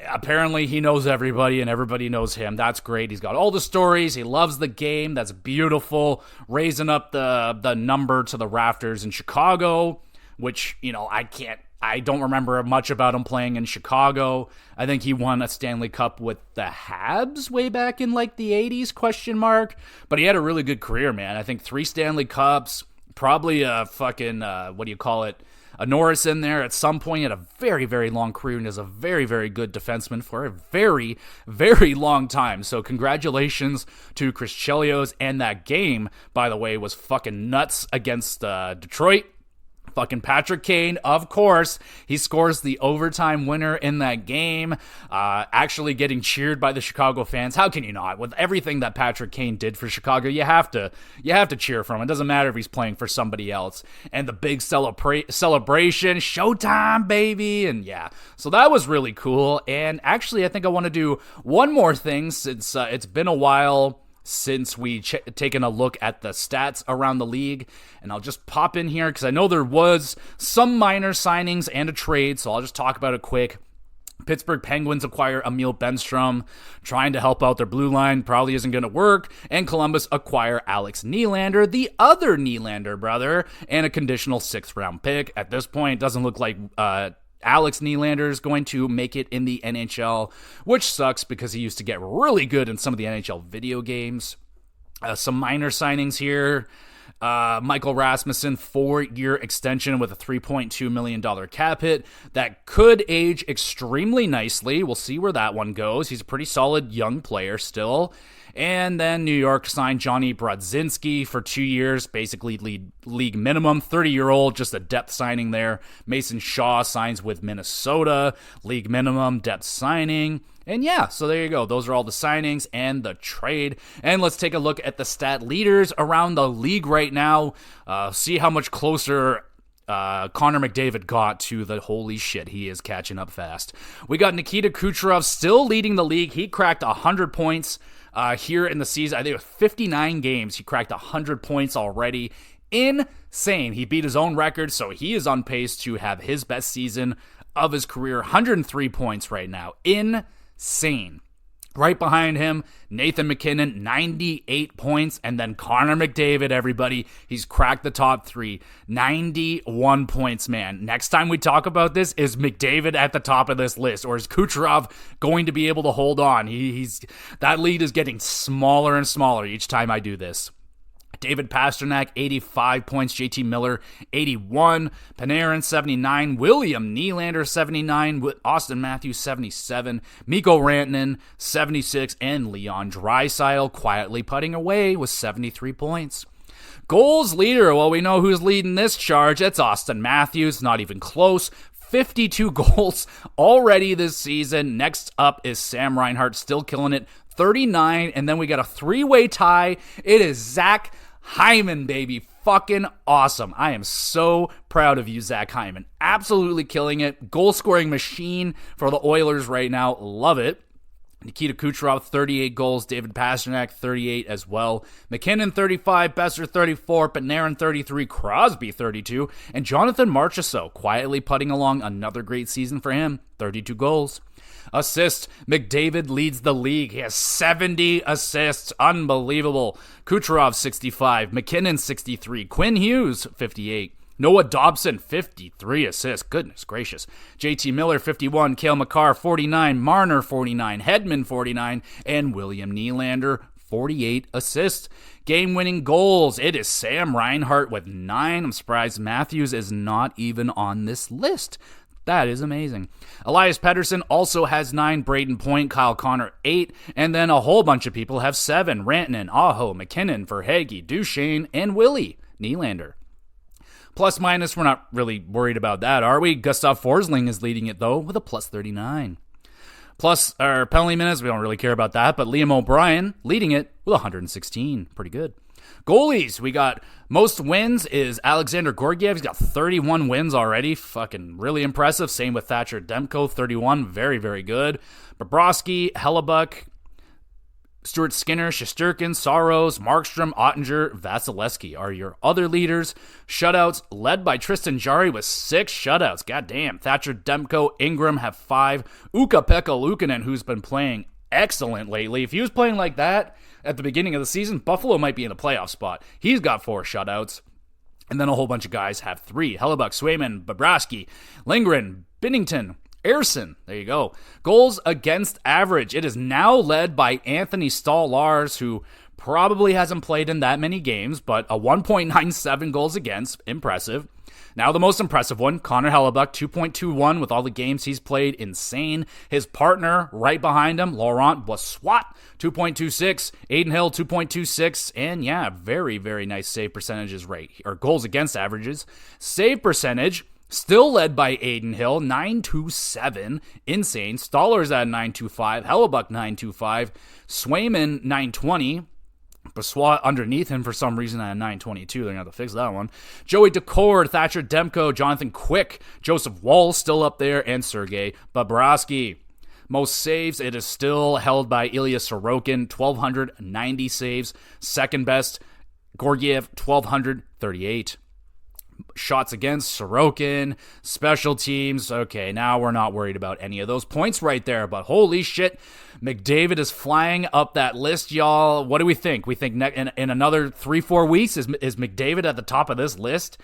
Apparently he knows everybody and everybody knows him. That's great. He's got all the stories. He loves the game. That's beautiful. Raising up the number to the rafters in Chicago, which, you know, I don't remember much about him playing in Chicago. I think he won a Stanley Cup with the Habs way back in like the 80s, ? But he had a really good career, man. I think 3 Stanley Cups, probably a fucking, a Norris in there at some point. He had a very, very long career and is a very, very good defenseman for a very, very long time. So congratulations to Chris Chelios. And that game, by the way, was fucking nuts against Detroit. Fucking Patrick Kane, of course, he scores the overtime winner in that game, actually getting cheered by the Chicago fans. How can you not? With everything that Patrick Kane did for Chicago, you have to cheer for him. It doesn't matter if he's playing for somebody else. And the big celebration, showtime, baby, and yeah. So that was really cool. And actually, I think I want to do one more thing since it's been a while since we taken a look at the stats around the league, and I'll just pop in here because I know there was some minor signings and a trade, so I'll just talk about it quick. Pittsburgh Penguins acquire Emil Benstrom, trying to help out their blue line, probably isn't going to work, and Columbus acquire Alex Nylander, the other Nylander brother, and a conditional 6th round pick. At this point, it doesn't look like Alex Nylander is going to make it in the NHL, which sucks because he used to get really good in some of the NHL video games. Some minor signings here. Michael Rasmussen, 4-year extension with a $3.2 million cap hit. That could age extremely nicely. We'll see where that one goes. He's a pretty solid young player still. And then New York signed Johnny Brodzinski for 2 years, basically league minimum, 30-year-old, just a depth signing there. Mason Shaw signs with Minnesota, league minimum, depth signing. And yeah, so there you go. Those are all the signings and the trade. And let's take a look at the stat leaders around the league right now. See how much closer Connor McDavid got to the holy shit. He is catching up fast. We got Nikita Kucherov still leading the league. He cracked 100 points here in the season. I think with 59 games, he cracked 100 points already. Insane. He beat his own record, so he is on pace to have his best season of his career. 103 points right now. Insane. Right behind him, Nathan McKinnon, 98 points, and then Connor McDavid, everybody. He's cracked the top 3. 91 points, man. Next time we talk about this, is McDavid at the top of this list, or is Kucherov going to be able to hold on? That lead is getting smaller and smaller each time I do this. David Pastrnak, 85 points. JT Miller, 81. Panarin, 79. William Nylander, 79. Austin Matthews, 77. Mikko Rantanen, 76. And Leon Draisaitl quietly putting away with 73 points. Goals leader, well, we know who's leading this charge. It's Austin Matthews, not even close. 52 goals already this season. Next up is Sam Reinhart, still killing it, 39. And then we got a 3-way tie. It is Zach Hyman, baby. Fucking awesome. I am so proud of you, Zach Hyman. Absolutely killing it. Goal-scoring machine for the Oilers right now. Love it. Nikita Kucherov, 38 goals. David Pastrnak, 38 as well. McKinnon, 35. Besser, 34. Panarin, 33. Crosby, 32. And Jonathan Marchessault, quietly putting along another great season for him, 32 goals. Assists, McDavid leads the league. He has 70 assists. Unbelievable. Kucherov, 65. McKinnon, 63. Quinn Hughes, 58. Noah Dobson, 53 assists. Goodness gracious. JT Miller, 51. Cale Makar, 49. Marner, 49. Hedman, 49. And William Nylander, 48 assists. Game-winning goals. It is Sam Reinhart with 9. I'm surprised Matthews is not even on this list. That is amazing. Elias Pettersson also has 9. Braden Point, Kyle Connor, 8. And then a whole bunch of people have 7. Rantanen, Aho, McKinnon, Verhaeghe, Duchesne, and Willie Nylander. Plus minus, we're not really worried about that, are we? Gustav Forsling is leading it, though, with a plus 39. Plus, our penalty minutes, we don't really care about that, but Liam O'Brien leading it with 116. Pretty good. Goalies, we got most wins is Alexander Georgiev. He's got 31 wins already. Fucking really impressive. Same with Thatcher Demko, 31. Very, very good. Bobrovsky, Hellebuck, Stuart Skinner, Shesterkin, Saros, Markstrom, Ottinger, Vasilevsky are your other leaders. Shutouts led by Tristan Jarry with 6 shutouts. Goddamn. Thatcher Demko, Ingram have 5. Ukko-Pekka Luukkonen, who's been playing excellent lately. If he was playing like that at the beginning of the season, Buffalo might be in a playoff spot. He's got 4 shutouts. And then a whole bunch of guys have 3. Hellebuck, Swayman, Bobrovsky, Lindgren, Binnington, Ersson, there you go. Goals against average. It is now led by Anthony Stahl-Lars, who probably hasn't played in that many games, but a 1.97 goals against. Impressive. Now the most impressive one, Connor Hellebuck, 2.21 with all the games he's played. Insane. His partner right behind him, Laurent Brossoit, 2.26. Aiden Hill, 2.26. And yeah, very, very nice save percentages right here, or goals against averages. Save percentage, still led by Aiden Hill, 927. Insane. Stoller's at 925. Hellebuck, 925. Swayman, 920. Brossoit underneath him for some reason at 922. They're going to have to fix that one. Joey Decord, Thatcher Demko, Jonathan Quick, Joseph Wall still up there, and Sergei Bobrovsky. Most saves, it is still held by Ilya Sorokin, 1,290 saves. Second best, Georgiev, 1,238. Shots against, Sorokin. Special teams, okay, now we're not worried about any of those points right there, but holy shit, McDavid is flying up that list, y'all. What do we think? We think in another 3-4 weeks, is McDavid at the top of this list?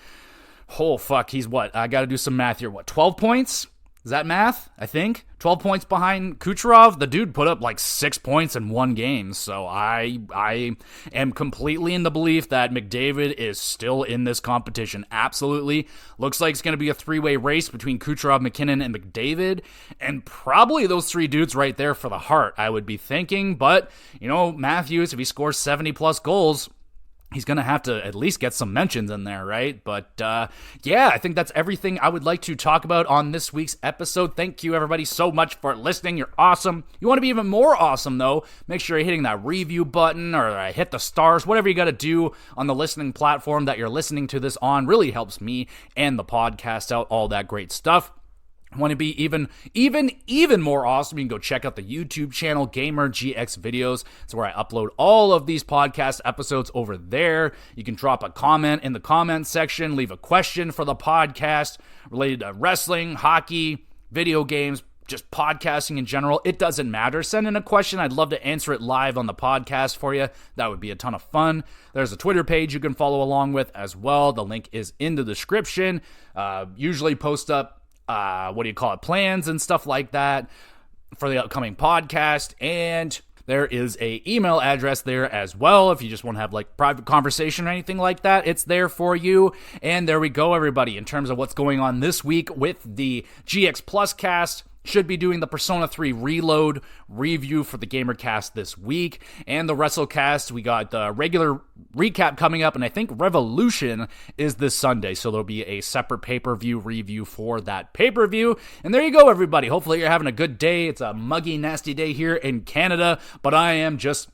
Oh, fuck, he's what? I got to do some math here. What, 12 points? Is that math? I think 12 points behind Kucherov. The dude put up like 6 points in one game, so I am completely in the belief that McDavid is still in this competition. Absolutely, looks like it's going to be a 3-way race between Kucherov, McKinnon, and McDavid, and probably those 3 dudes right there for the Hart, I would be thinking. But you know, Matthews, if he scores 70 plus goals, he's going to have to at least get some mentions in there, right? But yeah, I think that's everything I would like to talk about on this week's episode. Thank you, everybody, so much for listening. You're awesome. You want to be even more awesome, though, make sure you're hitting that review button or hit the stars. Whatever you got to do on the listening platform that you're listening to this on really helps me and the podcast out, all that great stuff. Want to be even more awesome? You can go check out the YouTube channel, Gamer GX Videos. It's where I upload all of these podcast episodes over there. You can drop a comment in the comment section, leave a question for the podcast related to wrestling, hockey, video games, just podcasting in general. It doesn't matter. Send in a question. I'd love to answer it live on the podcast for you. That would be a ton of fun. There's a Twitter page you can follow along with as well. The link is in the description. Usually post up plans and stuff like that for the upcoming podcast, and there is a email address there as well if you just want to have like private conversation or anything like that. It's there for you. And there we go, everybody, in terms of what's going on this week with the GX Plus cast. Should be doing the Persona 3 Reload review for the GamerCast this week. And the WrestleCast, we got the regular recap coming up, and I think Revolution is this Sunday, so there'll be a separate pay-per-view review for that pay-per-view. And there you go, everybody. Hopefully you're having a good day. It's a muggy, nasty day here in Canada, but I am just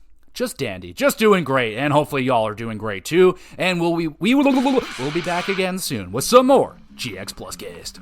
dandy, just doing great, and hopefully y'all are doing great too. And we'll be back again soon with some more GX Plus Cast.